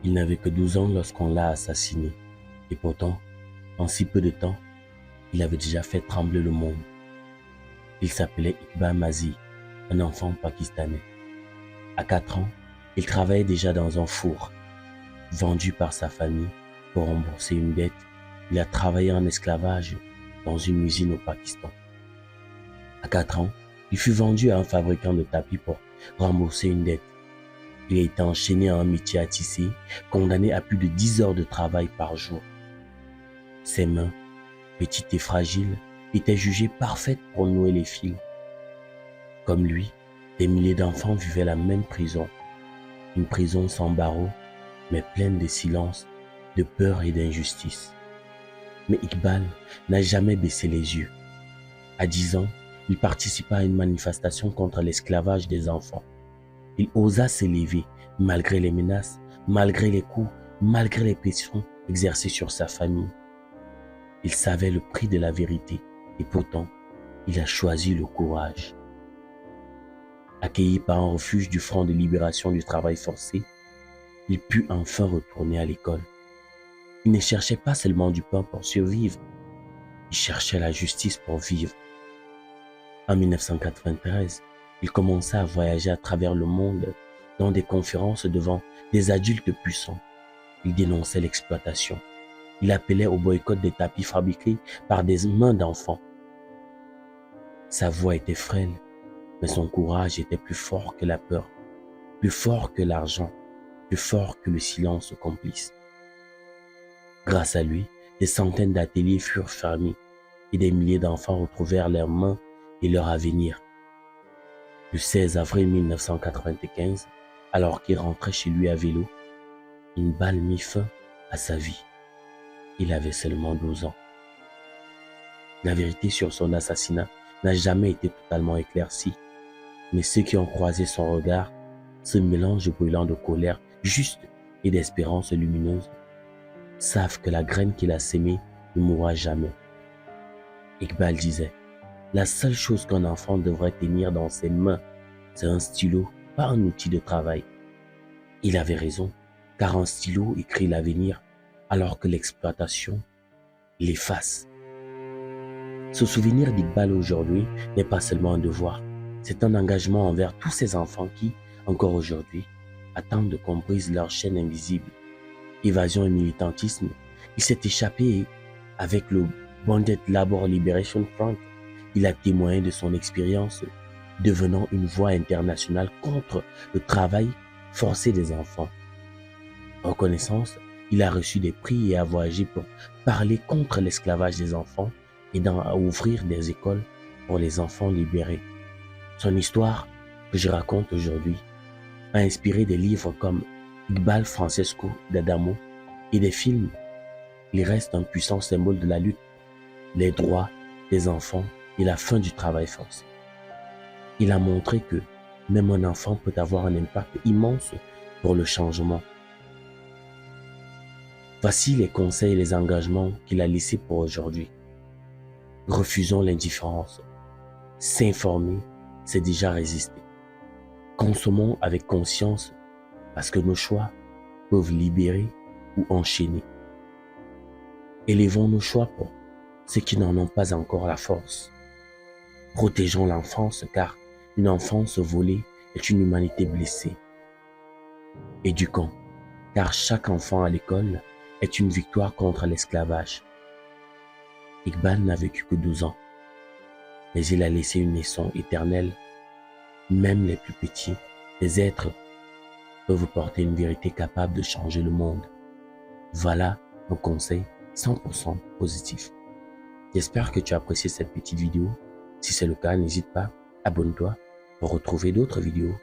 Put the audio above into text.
Il n'avait que 12 ans lorsqu'on l'a assassiné. Et pourtant, en si peu de temps, il avait déjà fait trembler le monde. Il s'appelait Iqbal Masih, un enfant pakistanais. À 4 ans, il travaillait déjà dans un four. Vendu par sa famille pour rembourser une dette, il a travaillé en esclavage dans une usine au Pakistan. À 4 ans, il fut vendu à un fabricant de tapis pour rembourser une dette. Il a été enchaîné à un métier à tisser, condamné à plus de 10 heures de travail par jour. Ses mains, petites et fragiles, étaient jugées parfaites pour nouer les fils. Comme lui, des milliers d'enfants vivaient la même prison. Une prison sans barreaux, mais pleine de silence, de peur et d'injustice. Mais Iqbal n'a jamais baissé les yeux. À 10 ans, il participa à une manifestation contre l'esclavage des enfants. Il osa s'élever malgré les menaces, malgré les coups, malgré les pressions exercées sur sa famille. Il savait le prix de la vérité et pourtant, il a choisi le courage. Accueilli par un refuge du Front de libération du travail forcé, il put enfin retourner à l'école. Il ne cherchait pas seulement du pain pour survivre, il cherchait la justice pour vivre. En 1993, il commença à voyager à travers le monde dans des conférences devant des adultes puissants. Il dénonçait l'exploitation. Il appelait au boycott des tapis fabriqués par des mains d'enfants. Sa voix était frêle, mais son courage était plus fort que la peur, plus fort que l'argent, plus fort que le silence complice. Grâce à lui, des centaines d'ateliers furent fermés et des milliers d'enfants retrouvèrent leurs mains et leur avenir. Le 16 avril 1995, alors qu'il rentrait chez lui à vélo, une balle mit fin à sa vie. Il avait seulement 12 ans. La vérité sur son assassinat n'a jamais été totalement éclaircie, mais ceux qui ont croisé son regard, ce mélange brûlant de colère juste et d'espérance lumineuse, savent que la graine qu'il a sémée ne mourra jamais. Iqbal disait, la seule chose qu'un enfant devrait tenir dans ses mains, c'est un stylo, pas un outil de travail. Il avait raison, car un stylo écrit l'avenir, alors que l'exploitation l'efface. Se souvenir d'Iqbal aujourd'hui n'est pas seulement un devoir, c'est un engagement envers tous ces enfants qui, encore aujourd'hui, attendent qu'on brise leur chaîne invisible. Évasion et militantisme, il s'est échappé et, avec le Bonded Labor Liberation Front, il a témoigné de son expérience, devenant une voix internationale contre le travail forcé des enfants. En reconnaissance, il a reçu des prix et a voyagé pour parler contre l'esclavage des enfants et à ouvrir des écoles pour les enfants libérés. Son histoire, que je raconte aujourd'hui, a inspiré des livres comme Iqbal Francesco d'Adamo et des films. Il reste un puissant symbole de la lutte, les droits des enfants et la fin du travail forcé. Il a montré que même un enfant peut avoir un impact immense pour le changement. Voici les conseils et les engagements qu'il a laissés pour aujourd'hui. Refusons l'indifférence. S'informer, c'est déjà résister. Consommons avec conscience parce que nos choix peuvent libérer ou enchaîner. Élevons nos choix pour ceux qui n'en ont pas encore la force. Protégeons l'enfance car une enfance volée est une humanité blessée. Éduquons car chaque enfant à l'école est une victoire contre l'esclavage. Iqbal n'a vécu que 12 ans, mais il a laissé une leçon éternelle. Même les plus petits, les êtres, peuvent porter une vérité capable de changer le monde. Voilà un conseil 100% positif. J'espère que tu as apprécié cette petite vidéo. Si c'est le cas, n'hésite pas, abonne-toi pour retrouver d'autres vidéos